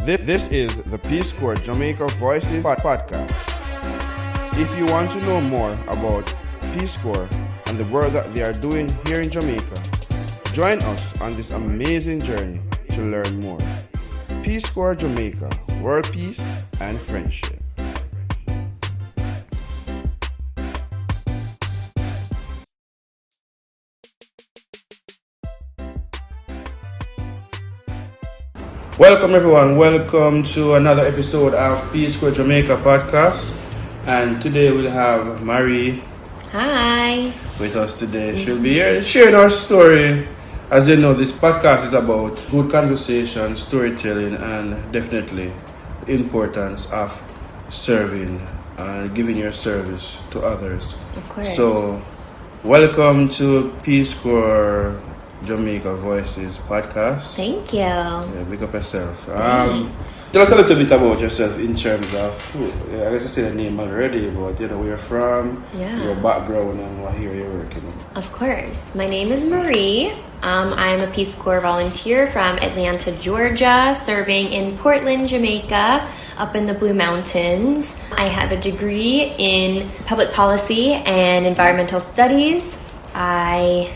This is the Peace Corps Jamaica Voices podcast. If you want to know more about Peace Corps and the work that they are doing here in Jamaica, join us on this amazing journey to learn more. Peace Corps Jamaica, world peace and friendship. Welcome everyone, welcome to another episode of Peace Corps Jamaica podcast. And today we'll have Marie. Hi. With us today. She'll be here sharing our story. As you know, this podcast is about good conversation, storytelling, and definitely the importance of serving and giving your service to others. Of course. So, welcome to Peace Corps Jamaica Voices podcast. Thank you. Yeah, pick up yourself. Tell us a little bit about yourself in terms of, I guess I say the name already, but you know where you're from, your background, and what here you're working on. Of course. My name is Marie. I'm a Peace Corps volunteer from Atlanta, Georgia, serving in Portland, Jamaica, up in the Blue Mountains. I have a degree in public policy and environmental studies. I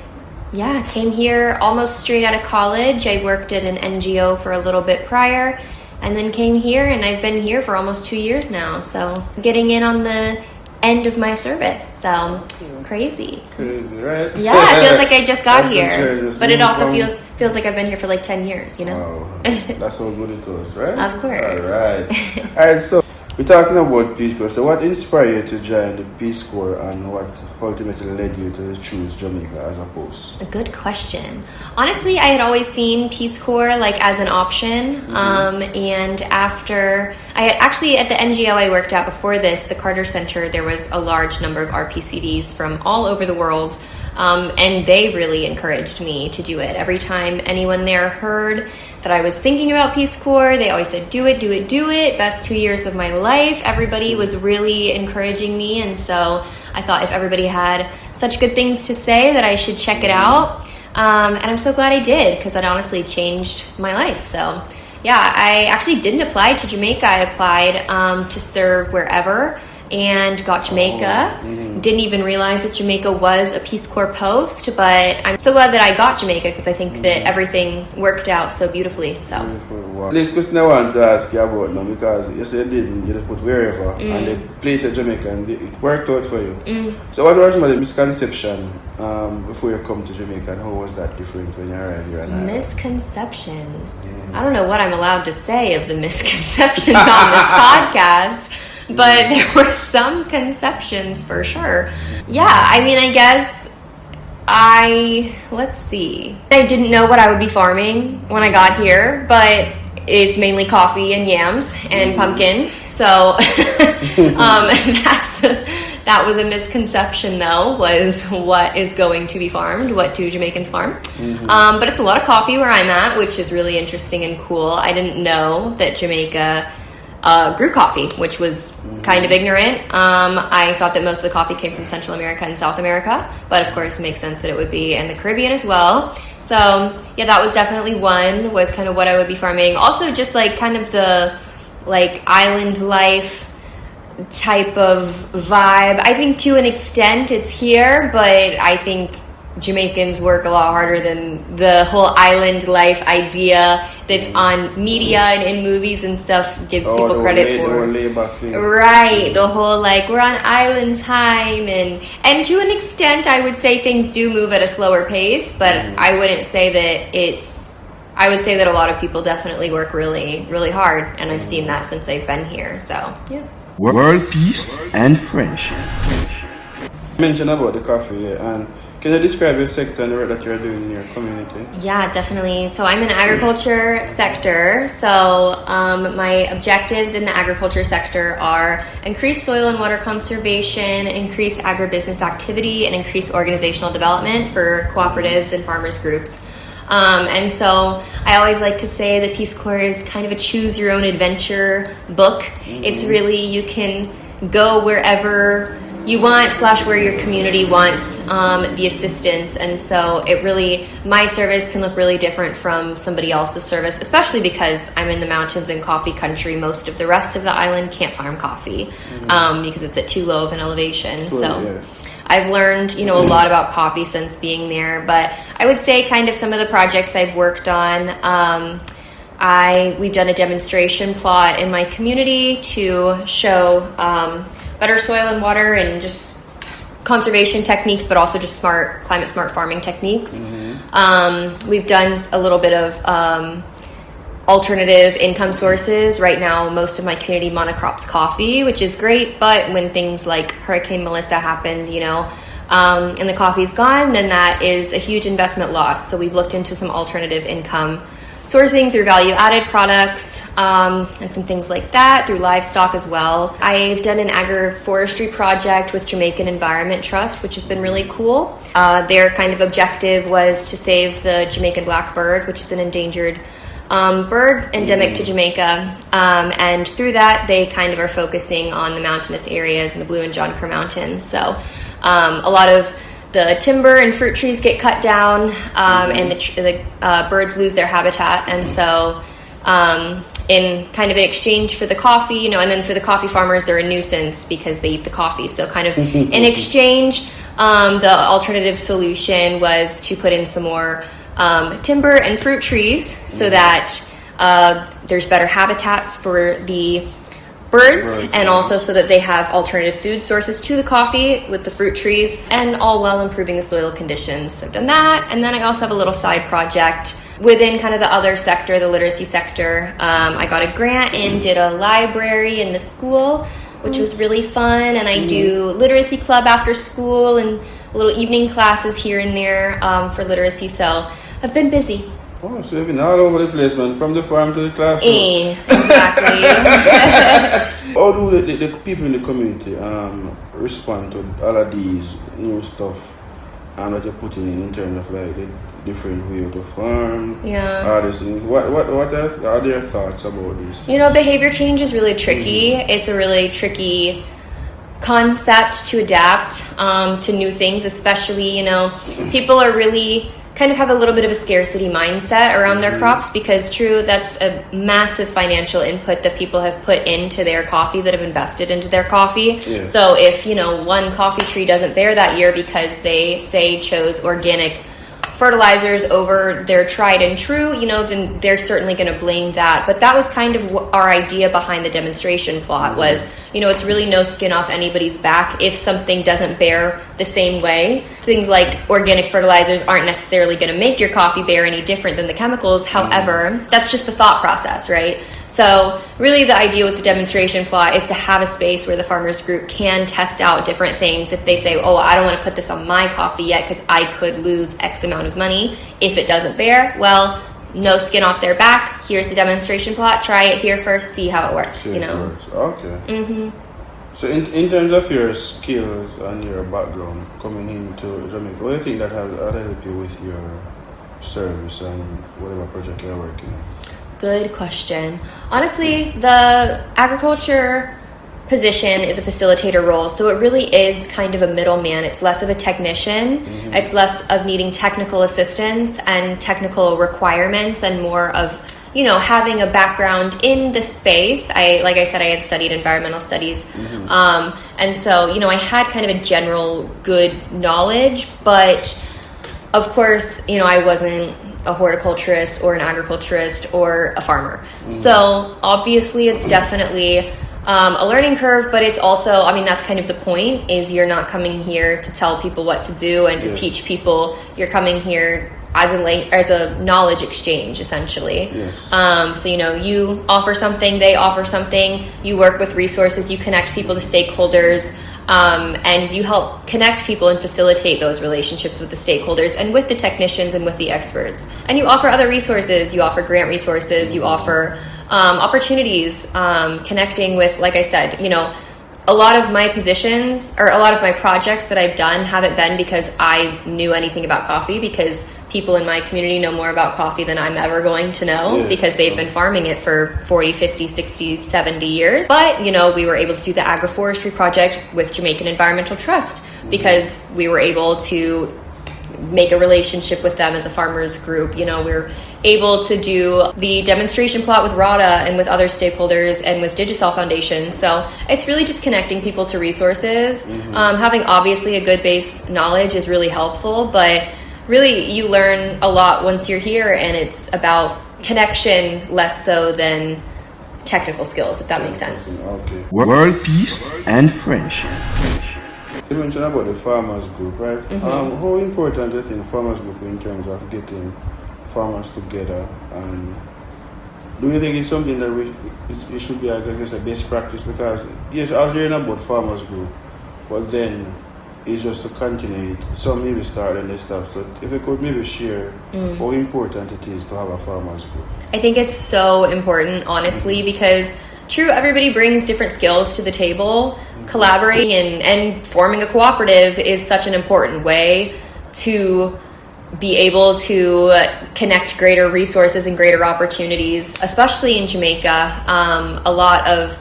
came here almost straight out of college. I worked at an NGO for a little bit prior and then came here, and I've been here for almost 2 years now. So getting in on the end of my service. So crazy. Crazy, right? Yeah, it feels like I just got here. But it also feels like I've been here for like 10 years, you know? Oh, that's how good it was, right? Of course. All right, so we're talking about Peace Corps. So what inspired you to join the Peace Corps and what ultimately led you to choose Jamaica as a post? A good question. Honestly, I had always seen Peace Corps like as an option. And after I had actually at the NGO I worked at before this, the Carter Center, there was a large number of RPCDs from all over the world. And they really encouraged me to do it. Every time anyone there heard that I was thinking about Peace Corps, they always said, do it, do it, do it. Best 2 years of my life. Everybody was really encouraging me. And so I thought if everybody had such good things to say that I should check it out. And I'm so glad I did, because it honestly changed my life. So yeah, I actually didn't apply to Jamaica. I applied to serve wherever and got Jamaica. Didn't even realize that Jamaica was a Peace Corps post, but I'm so glad that I got Jamaica, because I think that everything worked out so beautifully. So this question I want to ask you about now, because you said you just put wherever and the place in Jamaica and it worked out for you. So what were some of the misconceptions before you come to Jamaica, and how was that different when you arrived here? Misconceptions? I don't know what I'm allowed to say of the misconceptions on this podcast. But there were some conceptions for sure. Yeah, I mean, I guess let's see. I didn't know what I would be farming when I got here, but it's mainly coffee and yams and pumpkin. So that was a misconception, though, was what is going to be farmed, what do Jamaicans farm. But it's a lot of coffee where I'm at, which is really interesting and cool. I didn't know that Jamaica grew coffee, which was kind of ignorant. I thought that most of the coffee came from Central America and South America, but of course it makes sense that it would be in the Caribbean as well. So yeah, that was definitely one, was kind of what I would be farming. Also just like kind of the like island life type of vibe. I think to an extent it's here, but I think Jamaicans work a lot harder than the whole island life idea that's on media and in movies and stuff gives people credit for. Right, the whole like we're on island time, and to an extent I would say things do move at a slower pace, but I wouldn't say that I would say that a lot of people definitely work really, really hard, and I've seen that since I've been here. So yeah. World peace and friendship. You mentioned about the coffee, and can you describe your sector and the work that you're doing in your community? Yeah, definitely. So I'm in agriculture sector. So my objectives in the agriculture sector are increase soil and water conservation, increase agribusiness activity, and increase organizational development for cooperatives and farmers groups. And so I always like to say that Peace Corps is kind of a choose your own adventure book. It's really, you can go wherever you want / where your community wants the assistance. And so my service can look really different from somebody else's service, especially because I'm in the mountains and coffee country. Most of the rest of the island can't farm coffee because it's at too low of an elevation. I've learned, a lot about coffee since being there, but I would say kind of some of the projects I've worked on, we've done a demonstration plot in my community to show better soil and water and just conservation techniques, but also just climate smart farming techniques. We've done a little bit of alternative income sources. Right now, most of my community monocrops coffee, which is great, but when things like Hurricane Melissa happens, and the coffee's gone, then that is a huge investment loss. So we've looked into some alternative income sourcing through value-added products and some things like that, through livestock as well. I've done an agroforestry project with Jamaican Environment Trust, which has been really cool. Their kind of objective was to save the Jamaican blackbird, which is an endangered bird endemic to Jamaica. And through that, they kind of are focusing on the mountainous areas in the Blue and John Kerr Mountains. So a lot of the timber and fruit trees get cut down, and the birds lose their habitat. And so in kind of an exchange for the coffee, and then for the coffee farmers, they're a nuisance because they eat the coffee. So kind of in exchange, the alternative solution was to put in some more timber and fruit trees so that there's better habitats for the birds, and also so that they have alternative food sources to the coffee with the fruit trees, and all while improving the soil conditions. So I've done that, and then I also have a little side project within kind of the other sector, the literacy sector. I got a grant and did a library in the school, which was really fun, and I do literacy club after school and little evening classes here and there for literacy, so I've been busy. Oh, so you've been all over the place, man, from the farm to the classroom. Exactly. How do the people in the community respond to all of these new stuff that you're putting in terms of like the different way to farm? All these things. What are their thoughts about these things? Behavior change is really tricky. It's a really tricky concept to adapt to new things, especially, people are really kind of have a little bit of a scarcity mindset around their crops, because that's a massive financial input that people have put into their coffee, that have invested into their coffee. So if one coffee tree doesn't bear that year because they chose organic fertilizers over their tried and true, then they're certainly going to blame that. But that was kind of our idea behind the demonstration plot was, it's really no skin off anybody's back if something doesn't bear the same way. Things like organic fertilizers aren't necessarily going to make your coffee bear any different than the chemicals. However, that's just the thought process, right? So really the idea with the demonstration plot is to have a space where the farmers group can test out different things. If they say, I don't want to put this on my coffee yet because I could lose X amount of money if it doesn't bear, well, no skin off their back. Here's the demonstration plot. Try it here first, see how it works, It works. Okay. So in terms of your skills and your background coming into Jamaica, what do you think that has helped you with your service and whatever project you're working on? Good question. Honestly, the agriculture position is a facilitator role, so it really is kind of a middleman. It's less of a technician. It's less of needing technical assistance and technical requirements, and more of having a background in the space. Like I said, I had studied environmental studies, and so I had kind of a general good knowledge, but of course I wasn't a horticulturist or an agriculturist or a farmer. So obviously it's definitely a learning curve, but it's also, that's kind of the point, is you're not coming here to tell people what to do and to teach people. You're coming here as a knowledge exchange, essentially. So you offer something, they offer something, you work with resources, you connect people to stakeholders, and you help connect people and facilitate those relationships with the stakeholders and with the technicians and with the experts. And you offer other resources. You offer grant resources. You offer opportunities, connecting with, like I said, a lot of my positions or a lot of my projects that I've done haven't been because I knew anything about coffee, because people in my community know more about coffee than I'm ever going to know, yes, because they've been farming it for 40, 50, 60, 70 years. But, you know, we were able to do the agroforestry project with Jamaican Environmental Trust because we were able to make a relationship with them as a farmers group. You know, we're able to do the demonstration plot with RADA and with other stakeholders and with Digicel Foundation. So it's really just connecting people to resources. Having obviously a good base knowledge is really helpful, but really you learn a lot once you're here, and it's about connection less so than technical skills, if that makes sense. Okay. World peace and friendship. You mentioned about the farmers group, right? How important do you think farmers group in terms of getting farmers together, and do you think it's something that it should be, I guess, a best practice? Because yes, I was hearing about farmers group, but then it's just to continue it. Some maybe start and they stop. So if you could maybe share how important it is to have a farmers group. I think it's so important, honestly, because true, everybody brings different skills to the table. Collaborating and forming a cooperative is such an important way to be able to connect greater resources and greater opportunities, especially in Jamaica. A lot of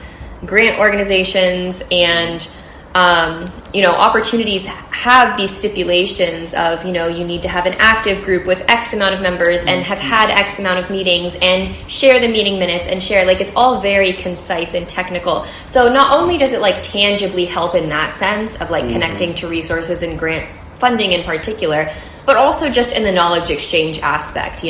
grant organizations and opportunities have these stipulations of, you need to have an active group with X amount of members and have had X amount of meetings and share the meeting minutes and share, it's all very concise and technical. So not only does it tangibly help in that sense of connecting to resources and grant funding in particular, but also just in the knowledge exchange aspect,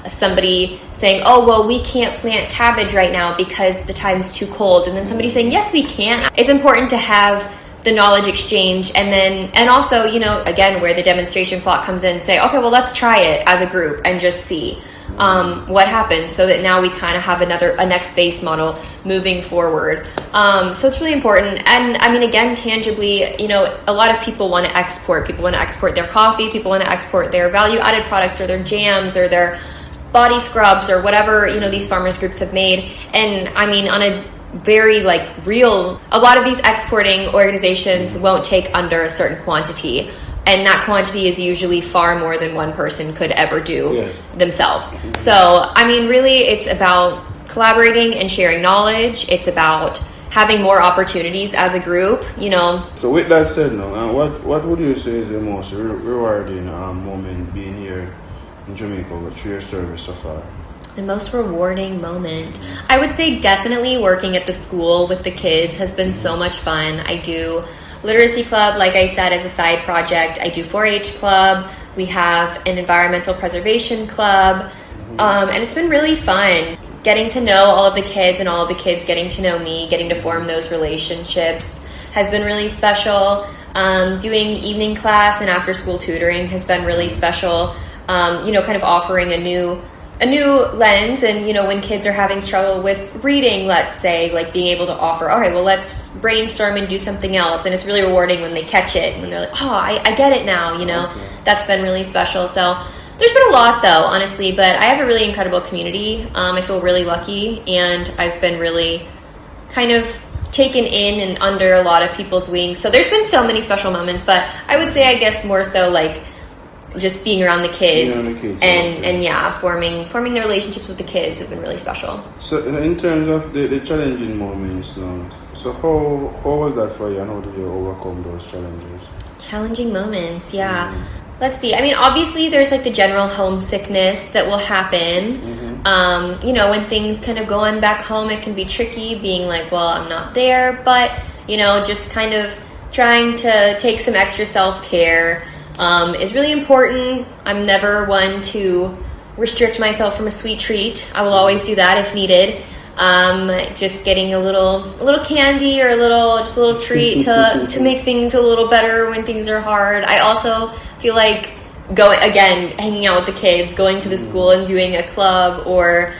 somebody saying, oh, well, we can't plant cabbage right now because the time's too cold. And then somebody saying, yes, we can. It's important to have the knowledge exchange. And also, again, where the demonstration plot comes in, say, okay, well, let's try it as a group and just see what happens, so that now we kind of have a next base model moving forward. So it's really important. And I mean, again, tangibly, a lot of people want to export. People want to export their coffee. People want to export their value added products or their jams or their body scrubs or whatever, these farmers groups have made. And I mean, on a very real, a lot of these exporting organizations won't take under a certain quantity. And that quantity is usually far more than one person could ever do themselves. So, I mean, really, it's about collaborating and sharing knowledge. It's about having more opportunities as a group, So with that said, now, what would you say is the most rewarding moment being here in Jamaica through your service so far? The most rewarding moment, I would say definitely working at the school with the kids has been so much fun. I do literacy club, like I said, as a side project. I do 4-H club. We have an environmental preservation club. And it's been really fun getting to know all of the kids and all of the kids getting to know me, getting to form those relationships has been really special. Doing evening class and after school tutoring has been really special. Kind of offering a new lens, and when kids are having trouble with reading, let's say, being able to offer, all right, well, let's brainstorm and do something else. And it's really rewarding when they catch it and they're like, oh, I get it now. That's been really special. So there's been a lot, though, honestly, but I have a really incredible community. I feel really lucky, and I've been really kind of taken in and under a lot of people's wings. So there's been so many special moments, but I would say, I guess, more so just being around the kids, and forming the relationships with the kids have been really special. So in terms of the challenging moments now, so how was that for you, and how did you overcome those challenges? Challenging moments, yeah. Let's see. I mean, obviously there's the general homesickness that will happen. When things kind of go on back home, it can be tricky being well, I'm not there, but just kind of trying to take some extra self-care is really important. I'm never one to restrict myself from a sweet treat. I will always do that if needed. Just getting a little candy or a little treat to make things a little better when things are hard. I also feel hanging out with the kids, going to the school and doing a club, or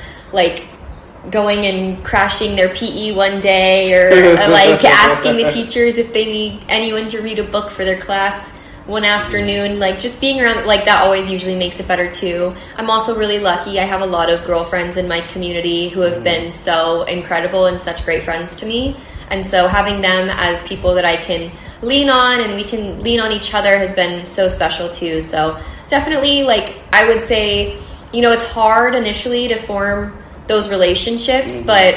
going and crashing their PE one day, or asking the teachers if they need anyone to read a book for their class one afternoon. Just being around that always usually makes it better too. I'm also really lucky. I have a lot of girlfriends in my community who have been so incredible and such great friends to me, and so having them as people that I can lean on and we can lean on each other has been so special too. So definitely, like, I would say, you know, it's hard initially to form those relationships, but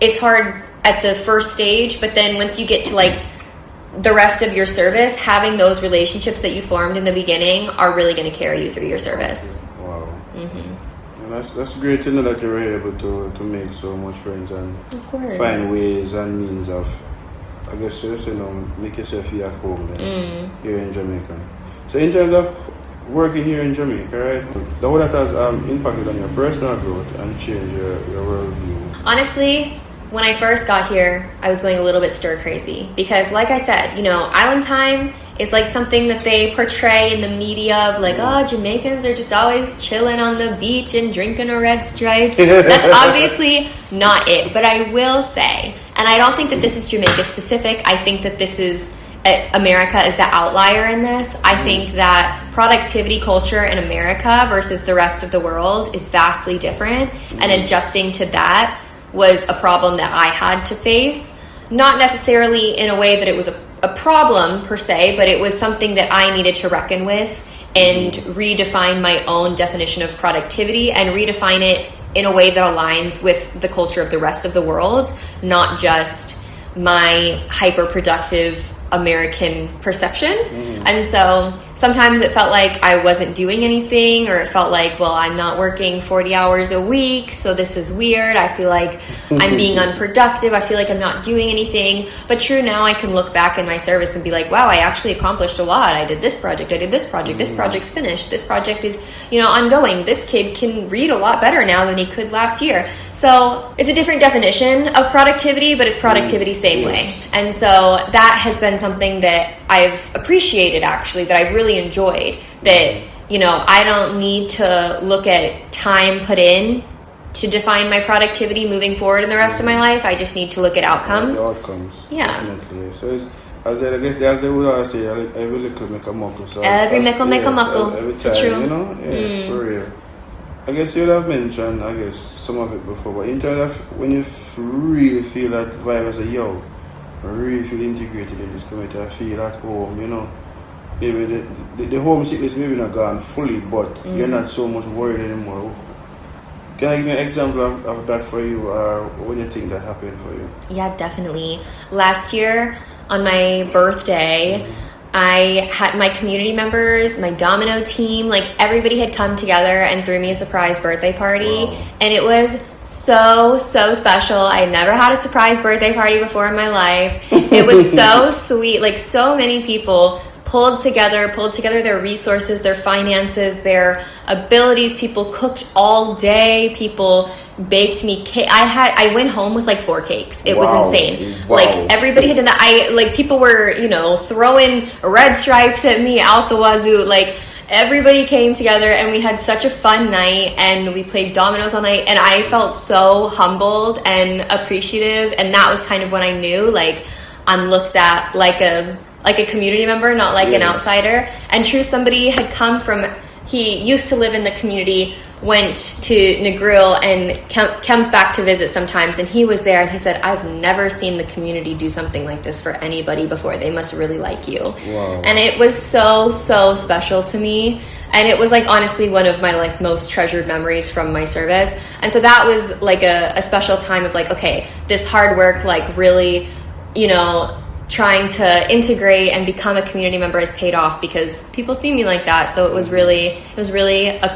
it's hard at the first stage. But then once you get to, like, the rest of your service, having those relationships that you formed in the beginning are really going to carry you through your service. Wow. Well, that's great to know that you were able to make so much friends and find ways and means of, I guess, you know, make yourself feel at home then, here in Jamaica. So in terms of working here in Jamaica, right, how that has impacted on your personal growth and changed your worldview? Honestly, when I first got here, I was going a little bit stir crazy because, like I said, you know, island time is like something that they portray in the media of, like, oh, Jamaicans are just always chilling on the beach and drinking a Red Stripe. That's obviously not it. But I will say, and I don't think that this is Jamaica specific, I think that this is America is the outlier in this. I think that productivity culture in America versus the rest of the world is vastly different, and adjusting to that was a problem that I had to face. Not necessarily in a way that it was a problem per se, but it was something that I needed to reckon with and redefine my own definition of productivity and redefine it in a way that aligns with the culture of the rest of the world, not just my hyper-productive American perception. And so sometimes it felt like I wasn't doing anything, or it felt like, well, I'm not working 40 hours a week, so this is weird. I feel like I'm being unproductive. I feel like I'm not doing anything. But true, now I can look back in my service and be like, wow, I actually accomplished a lot. I did this project. I did this project. This project's finished. This project is, you know, ongoing. This kid can read a lot better now than he could last year. So it's a different definition of productivity, but it's productivity same way. And so that has been something that I've appreciated, actually, that I've really enjoyed, that, you know, I don't need to look at time put in to define my productivity moving forward in the rest of my life. I just need to look at outcomes. The outcomes. Yeah. Definitely. So it's, as they would always say, every little make a muckle. So every mickle make a muckle. Every time, true. You know? Yeah, for real. I guess you'd have mentioned, I guess, some of it before, but in terms of when you really feel that vibe as a yo, I really feel integrated in this community, I feel at home, you know. Maybe the homesickness maybe not gone fully, but you're not so much worried anymore. Can I give you an example of that for you, or when you think that happened for you? Yeah, definitely. Last year, on my birthday, I had my community members, my domino team, like everybody had come together and threw me a surprise birthday party. Wow. And it was so special. I had never had a surprise birthday party before in my life. It was so sweet. Like, so many people pulled together their resources, their finances, their abilities. People cooked all day. People baked me cake. I went home with like 4 cakes. It was insane. Wow. Like, everybody had done that. People were, you know, throwing red stripes at me out the wazoo. Like, everybody came together and we had such a fun night, and we played dominoes all night, and I felt so humbled and appreciative. And that was kind of when I knew, like, I'm looked at like a community member, not like an outsider. And true, somebody had come from, he used to live in the community, went to Negril and comes back to visit sometimes, and he was there and he said, I've never seen the community do something like this for anybody before. They must really like you. Wow. And it was so special to me, and it was like honestly one of my like most treasured memories from my service. And so that was like a special time of like, okay, this hard work, like really, you know, trying to integrate and become a community member has paid off because people see me like that. So it was really a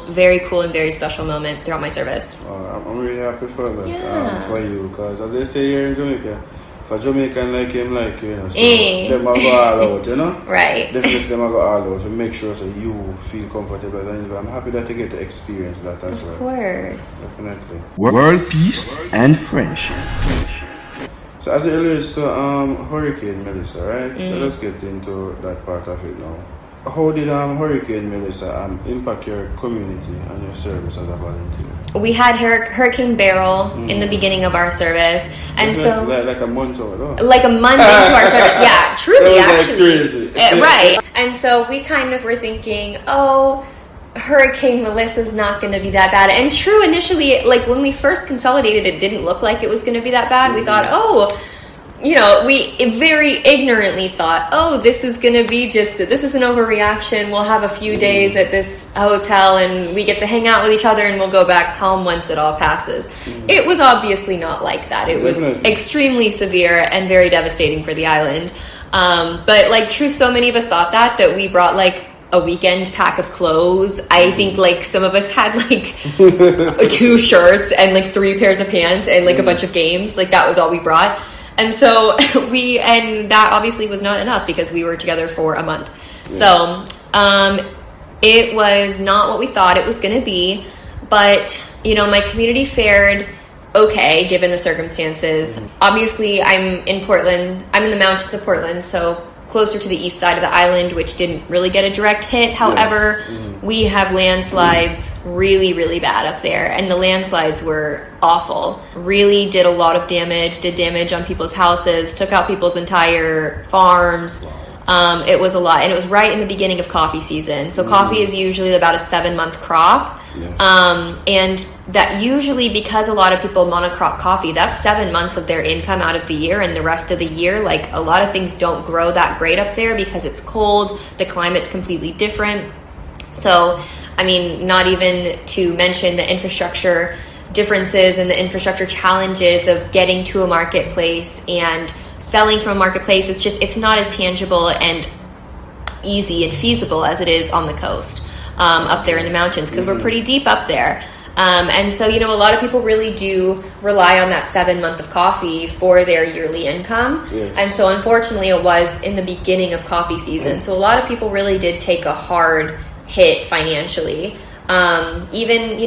very cool and very special moment throughout my service. I'm really happy for that, for you, because as they say here in Jamaica, if a Jamaican like him, like you know, so them a go all out, you know? Right. Definitely them a go all out to make sure so you feel comfortable. And I'm happy that you get to experience that as well. Of course. Definitely. World peace and friendship. So as it relates to Hurricane Melissa, right? Let's get into that part of it now. How did Hurricane Melissa impact your community and your service as a volunteer? We had Hurricane Beryl in the beginning of our service, and so like a month or like a month into our service, yeah, truly, actually, crazy. Right. And so we kind of were thinking, oh, Hurricane Melissa's not going to be that bad. And true, initially, like when we first consolidated, it didn't look like it was going to be that bad. We thought, oh, we very ignorantly thought, oh, this is going to be this is an overreaction. We'll have a few days at this hotel and we get to hang out with each other and we'll go back home once it all passes. It was obviously not like that. It was extremely severe and very devastating for the island. But like true, so many of us thought that we brought like a weekend pack of clothes. I think like some of us had like 2 shirts and like 3 pairs of pants and like a bunch of games. Like that was all we brought. And so and that obviously was not enough because we were together for a month. Yes. So it was not what we thought it was going to be. But, my community fared okay given the circumstances. Obviously, I'm in Portland. I'm in the mountains of Portland, so closer to the east side of the island, which didn't really get a direct hit. However, we have landslides really, really bad up there, and the landslides were awful. Really did a lot of damage, did damage on people's houses, took out people's entire farms. It was a lot, and it was right in the beginning of coffee season. So coffee is usually about a 7-month crop. Yes. And that usually, because a lot of people monocrop coffee, that's 7 months of their income out of the year, and the rest of the year, like a lot of things don't grow that great up there because it's cold, the climate's completely different. So, not even to mention the infrastructure differences and the infrastructure challenges of getting to a marketplace and selling from a marketplace. It's not as tangible and easy and feasible as it is on the coast. Up there in the mountains because we're pretty deep up there. And so, a lot of people really do rely on that 7 month of coffee for their yearly income. Yes. And so unfortunately it was in the beginning of coffee season. So a lot of people really did take a hard hit financially. Even,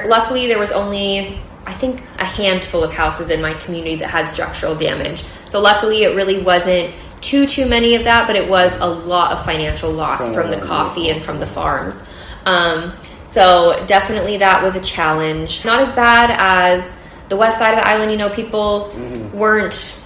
luckily there was only, I think, a handful of houses in my community that had structural damage. So luckily it really wasn't too many of that, but it was a lot of financial loss from the coffee and from the farms. So definitely that was a challenge. Not as bad as the west side of the island. People weren't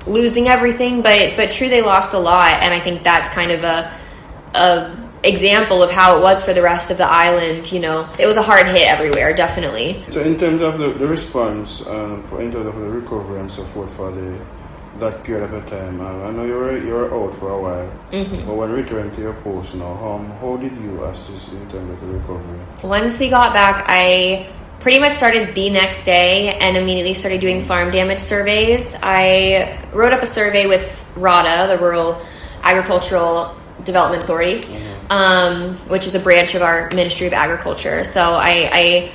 losing everything, but true, they lost a lot. And I think that's kind of a example of how it was for the rest of the island. It was a hard hit everywhere, definitely. So in terms of the response, in terms of the recovery and so forth for that period of time, I know you were out for a while, but when returning to your post now, how did you assist in terms of the recovery? Once we got back, I pretty much started the next day and immediately started doing farm damage surveys. I wrote up a survey with RADA, the Rural Agricultural Development Authority, which is a branch of our Ministry of Agriculture. So I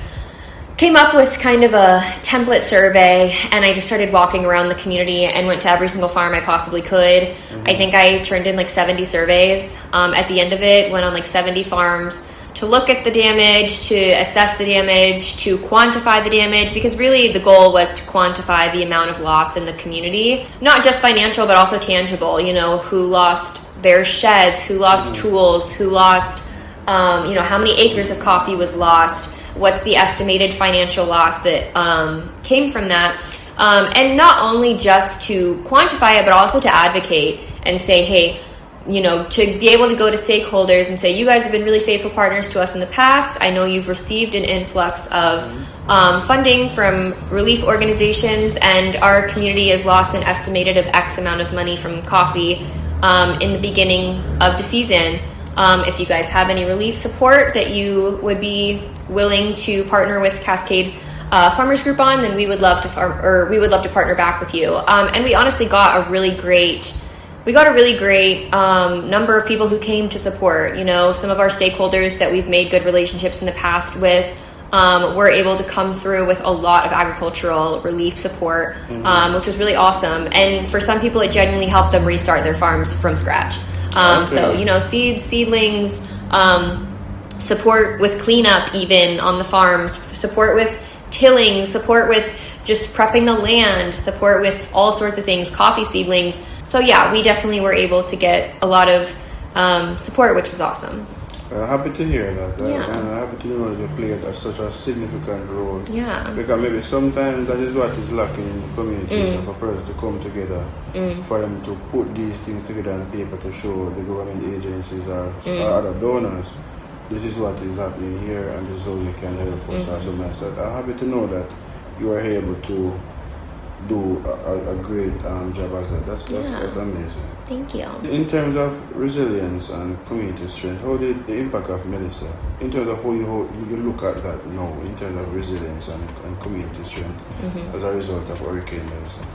came up with kind of a template survey, and I just started walking around the community and went to every single farm I possibly could. I think I turned in like 70 surveys. At the end of it, went on like 70 farms to look at the damage, to assess the damage, to quantify the damage, because really the goal was to quantify the amount of loss in the community, not just financial, but also tangible, who lost their sheds, who lost tools, who lost, how many acres of coffee was lost, what's the estimated financial loss that came from that. And not only just to quantify it, but also to advocate and say, hey, to be able to go to stakeholders and say, you guys have been really faithful partners to us in the past. I know you've received an influx of funding from relief organizations, and our community has lost an estimated of X amount of money from coffee in the beginning of the season. If you guys have any relief support that you would be willing to partner with Cascade Farmers Group on, then we would love to partner back with you. And we honestly got a really great number of people who came to support. Some of our stakeholders that we've made good relationships in the past with were able to come through with a lot of agricultural relief support, which was really awesome. And for some people, it genuinely helped them restart their farms from scratch. So, seeds, seedlings, support with cleanup even on the farms, support with tilling, support with just prepping the land, support with all sorts of things, coffee seedlings. So yeah, we definitely were able to get a lot of support, which was awesome. Happy to hear that. Yeah. And I'm happy to know that you played such a significant role. Yeah. Because maybe sometimes that is what is lacking in communities, for a person to come together, for them to put these things together on paper to show the government agencies or other donors, this is what is happening here and this is how you can help us or something like that. I'm happy to know that you are able to do a great job as that. That's amazing. Thank you. In terms of resilience and community strength, how did the impact of Melissa, in terms of how you look at that now, in terms of resilience and community strength as a result of Hurricane Melissa?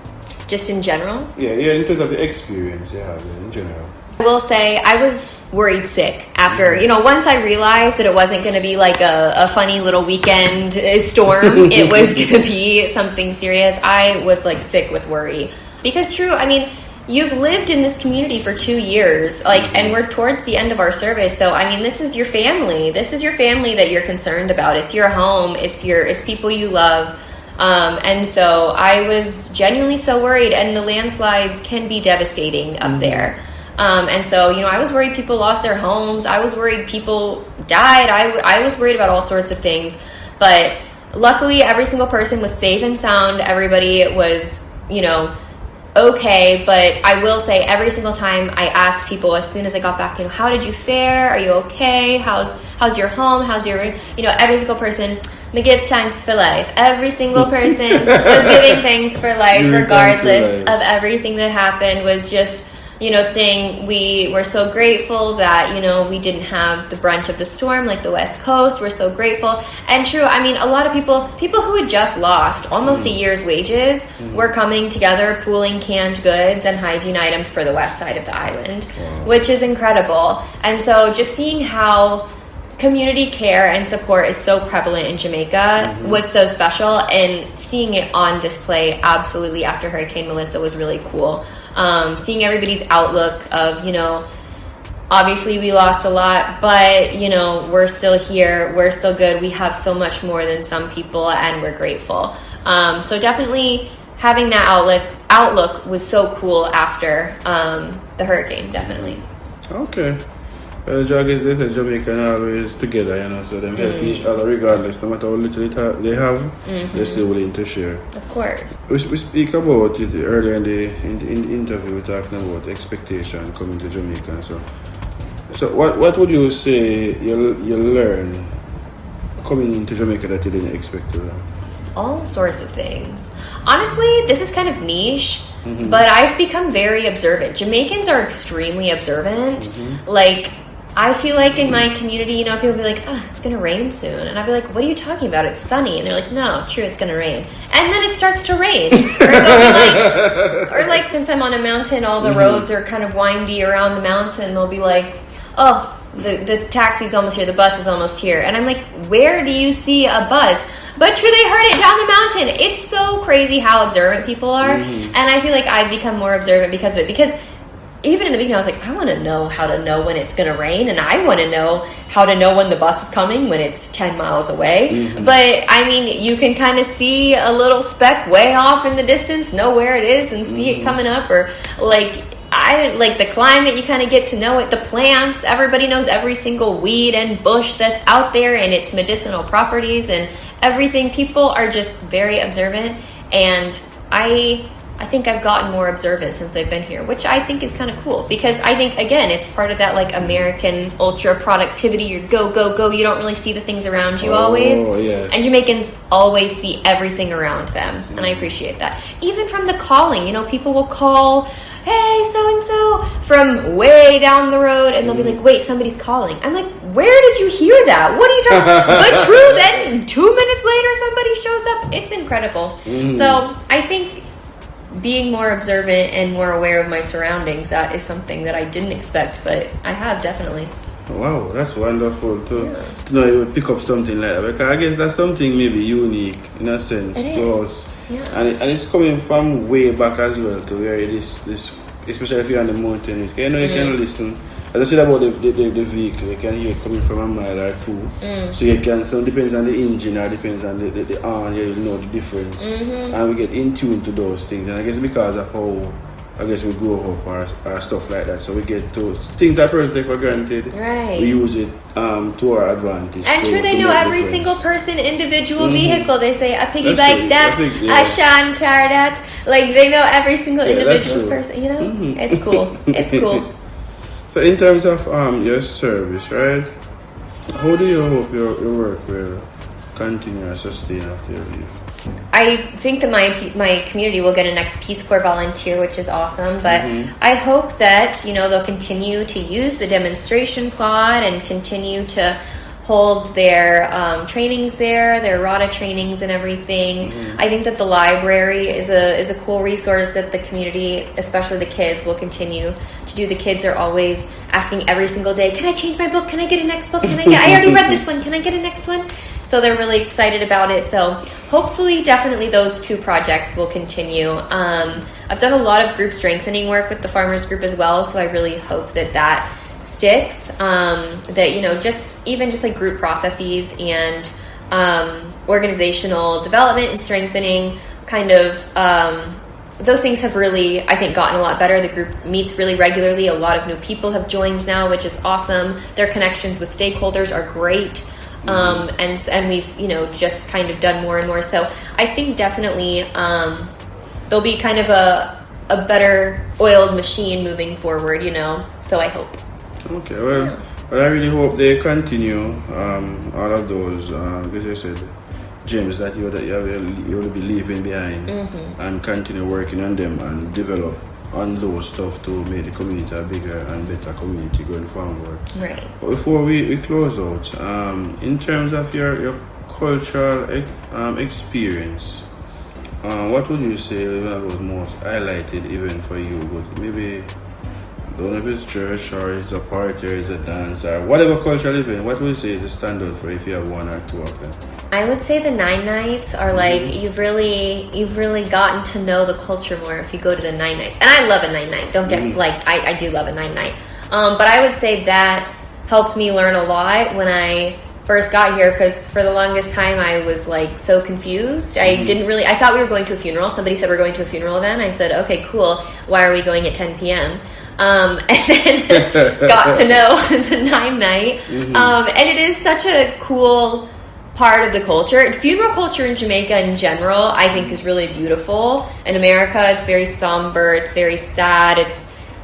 Just in general? Yeah, in terms of the experience you had in general. I will say I was worried sick after, once I realized that it wasn't going to be like a funny little weekend storm, it was going to be something serious. I was like sick with worry. Because true, I mean, you've lived in this community for 2 years, and we're towards the end of our service. So, I mean, this is your family. This is your family that you're concerned about. It's your home. It's people you love. And so I was genuinely so worried, and the landslides can be devastating up there. And so, I was worried people lost their homes. I was worried people died. I was worried about all sorts of things. But luckily, every single person was safe and sound. Everybody was, okay. But I will say every single time I asked people as soon as I got back, how did you fare? Are you okay? How's your home? How's your, every single person, me give thanks for life. Every single person was giving thanks for life, regardless of everything that happened, was just, saying we were so grateful that, we didn't have the brunt of the storm like the West Coast. We're so grateful. And true, I mean, a lot of people who had just lost almost a year's wages were coming together, pooling canned goods and hygiene items for the west side of the island, which is incredible. And so just seeing how community care and support is so prevalent in Jamaica was so special, and seeing it on display absolutely after Hurricane Melissa was really cool. Seeing everybody's outlook of, obviously we lost a lot, but, we're still here, we're still good, we have so much more than some people, and we're grateful. So definitely having that outlook was so cool after the hurricane, definitely. Okay. Well, they say Jamaica always together, so they help each other regardless, no matter how little they have, they're still willing to share. Of course. We speak about it earlier in the interview, we're talking about expectation coming to Jamaica. So what would you say you learn coming into Jamaica that you didn't expect to learn? All sorts of things. Honestly, this is kind of niche, but I've become very observant. Jamaicans are extremely observant. I feel like in my community, people be like, it's going to rain soon. And I'd be like, what are you talking about? It's sunny. And they're like, no, true, it's going to rain. And then it starts to rain. Or since I'm on a mountain, all the roads are kind of windy around the mountain. They'll be like, the taxi's almost here. The bus is almost here. And I'm like, where do you see a bus? But true, they heard it down the mountain. It's so crazy how observant people are. And I feel like I've become more observant because of it. Because even in the beginning, I was like, I want to know how to know when it's going to rain, and I want to know how to know when the bus is coming when it's 10 miles away. But, I mean, you can kind of see a little speck way off in the distance, know where it is, and see it coming up. Or, the climate, you kind of get to know it. The plants, everybody knows every single weed and bush that's out there and its medicinal properties and everything. People are just very observant, and I think I've gotten more observant since I've been here, which I think is kind of cool, because I think, again, it's part of that American ultra productivity. You go, go, go. You don't really see the things around you always. Yes. And Jamaicans always see everything around them, and I appreciate that. Even from the calling, people will call, hey, so-and-so, from way down the road, and they'll be like, wait, somebody's calling. I'm like, where did you hear that? What are you talking about? But true, then 2 minutes later, somebody shows up. It's incredible. So I think being more observant and more aware of my surroundings, that is something that I didn't expect, but I have definitely. Wow, that's wonderful to know you would pick up something like that, because I guess that's something maybe unique in a sense to us. Yeah. And it's coming from way back as well to where it is, especially if you're on the mountain. You can listen. As I said about the vehicle, you can hear it coming from a mile or two. So you can, so it depends on the engine or depends on the horn, you know the difference. And we get in tune to those things. And I guess because of how we grow up or stuff like that. So we get those things that person take for granted. Right. We use it to our advantage. And true, they know every single person, individual vehicle. They say a piggy bike that, a Sean car that. They know every single individual person, It's cool. It's cool. So in terms of your service, right? How do you hope your work will continue and sustain after you leave? I think that my community will get a next Peace Corps volunteer, which is awesome. But I hope that, you know, they'll continue to use the demonstration plot and continue to hold their trainings there, their RADA trainings and everything. I think that the library is a cool resource that the community, especially the kids, will continue to do. The kids are always asking every single day, can I change my book? Can I get a next book? I already read this one. Can I get a next one? So they're really excited about it. So hopefully, definitely those two projects will continue. I've done a lot of group strengthening work with the farmers group as well. So I really hope that sticks, that, you know, just like group processes and organizational development and strengthening kind of those things have really, I think, gotten a lot better. The group meets really regularly. A lot of new people have joined now, which is awesome. Their connections with stakeholders are great. And we've, you know, just kind of done more and more. So I think definitely there'll be kind of a better oiled machine moving forward, you know. So I hope. Okay, well, I really hope they continue all of those, as I said, gems that you will be leaving behind, and continue working on them and develop on those stuff to make the community a bigger and better community going forward. Right. But before we close out, in terms of your cultural experience, what would you say was most highlighted event for you? But maybe, I don't know if it's church or it's a party or it's a dance or whatever cultural event, what would you say is a standout for if you have one or two of them? I would say the 9 nights are like, you've really gotten to know the culture more if you go to the 9 nights. And I love a 9 night. Don't get like, I do love a 9 night. But I would say that helped me learn a lot when I first got here, because for the longest time I was like so confused. I thought we were going to a funeral. Somebody said we're going to a funeral event. I said, okay, cool. Why are we going at 10 p.m.? And then got to know the 9 night. And it is such a cool part of the culture. Funeral culture in Jamaica in general, I think, is really beautiful. In America, it's very somber, it's very sad,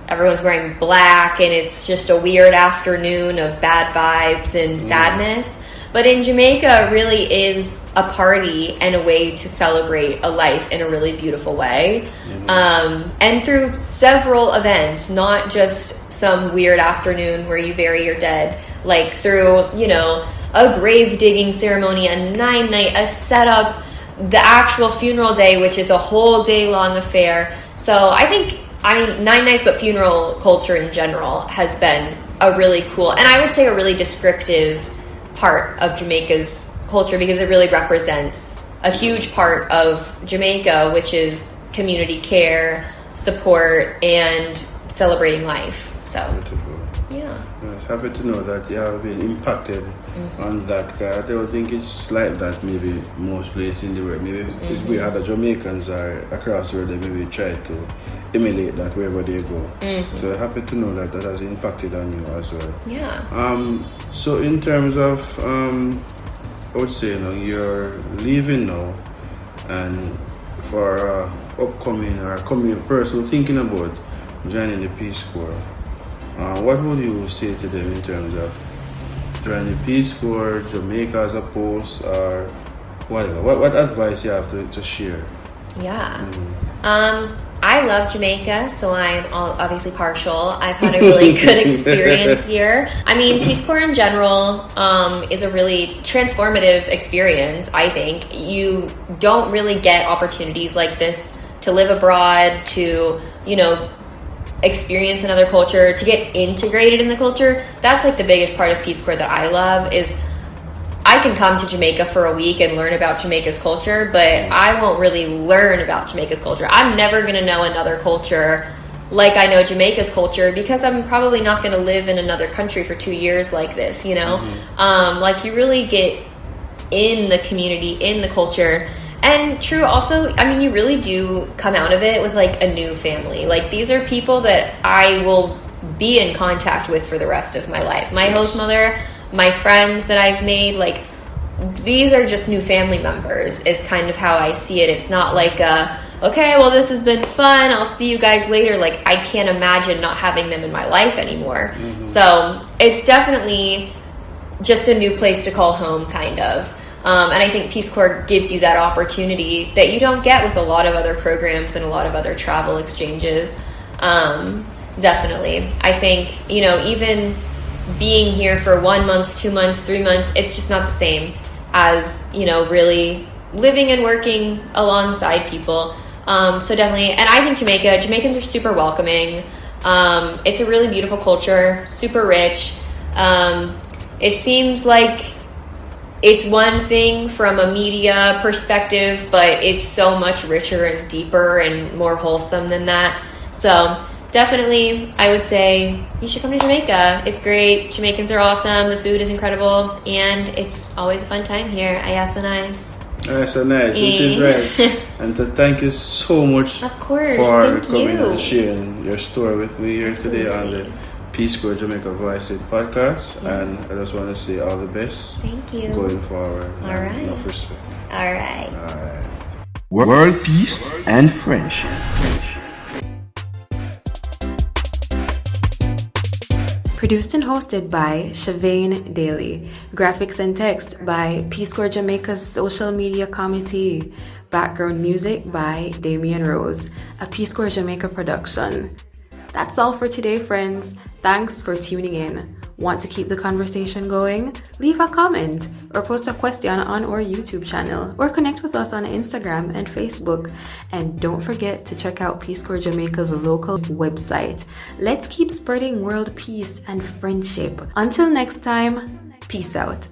everyone's wearing black, and it's just a weird afternoon of bad vibes and sadness. But in Jamaica, it really is a party and a way to celebrate a life in a really beautiful way. And through several events, not just some weird afternoon where you bury your dead, like through, you know, a grave digging ceremony, a 9 night, a setup, the actual funeral day, which is a whole day long affair. So I think, 9 nights, but funeral culture in general has been a really cool, and I would say a really descriptive part of Jamaica's culture, because it really represents a huge part of Jamaica, which is community care, support, and celebrating life. So, beautiful. Yeah. It's happy to know that you have been impacted on that. I don't think it's like that maybe most places in the world. Maybe it's where other Jamaicans are across the world, they maybe try to emulate that wherever they go. So happy to know that has impacted on you as well. Yeah. So in terms of, I would say, you know, you're leaving now, and for upcoming or coming person thinking about joining the Peace Corps, what would you say to them in terms of joining the Peace Corps, Jamaica as a post, or whatever? What advice you have to share? Yeah. I love Jamaica, so I'm obviously partial. I've had a really good experience here. I mean, Peace Corps in general is a really transformative experience, I think. You don't really get opportunities like this to live abroad, to, you know, experience another culture, to get integrated in the culture. That's like the biggest part of Peace Corps that I love, is I can come to Jamaica for a week and learn about Jamaica's culture, but I won't really learn about Jamaica's culture. I'm never going to know another culture like I know Jamaica's culture, because I'm probably not going to live in another country for 2 years like this, you know? Like, you really get in the community, in the culture. And true, also, I mean, you really do come out of it with like a new family. Like, these are people that I will be in contact with for the rest of my life. My host mother, my friends that I've made, like, these are just new family members, is kind of how I see it. It's not like, okay, well, this has been fun, I'll see you guys later. Like, I can't imagine not having them in my life anymore. So it's definitely just a new place to call home, kind of. And I think Peace Corps gives you that opportunity that you don't get with a lot of other programs and a lot of other travel exchanges. Definitely. I think, even being here for 1 month, 2 months, 3 months, it's just not the same as, really living and working alongside people. So definitely, and I think Jamaicans are super welcoming. It's a really beautiful culture, super rich. It seems like it's one thing from a media perspective, but it's so much richer and deeper and more wholesome than that. So definitely, I would say you should come to Jamaica. It's great. Jamaicans are awesome. The food is incredible. And it's always a fun time here. Ayasa nice. So nice, which is right. And thank you so much of course, for thank coming you. and sharing your story with me here today on the Peace Corps Jamaica Voices podcast. Yeah. And I just want to say all the best. Thank you. Going forward. All right. Enough respect. All right. All right. World peace and friendship. Produced and hosted by Shavane Daly. Graphics and text by Peace Corps Jamaica's social media committee. Background music by Damian Rose. A Peace Corps Jamaica production. That's all for today, friends. Thanks for tuning in. Want to keep the conversation going? Leave a comment or post a question on our YouTube channel or connect with us on Instagram and Facebook. And don't forget to check out Peace Corps Jamaica's local website. Let's keep spreading world peace and friendship. Until next time, peace out.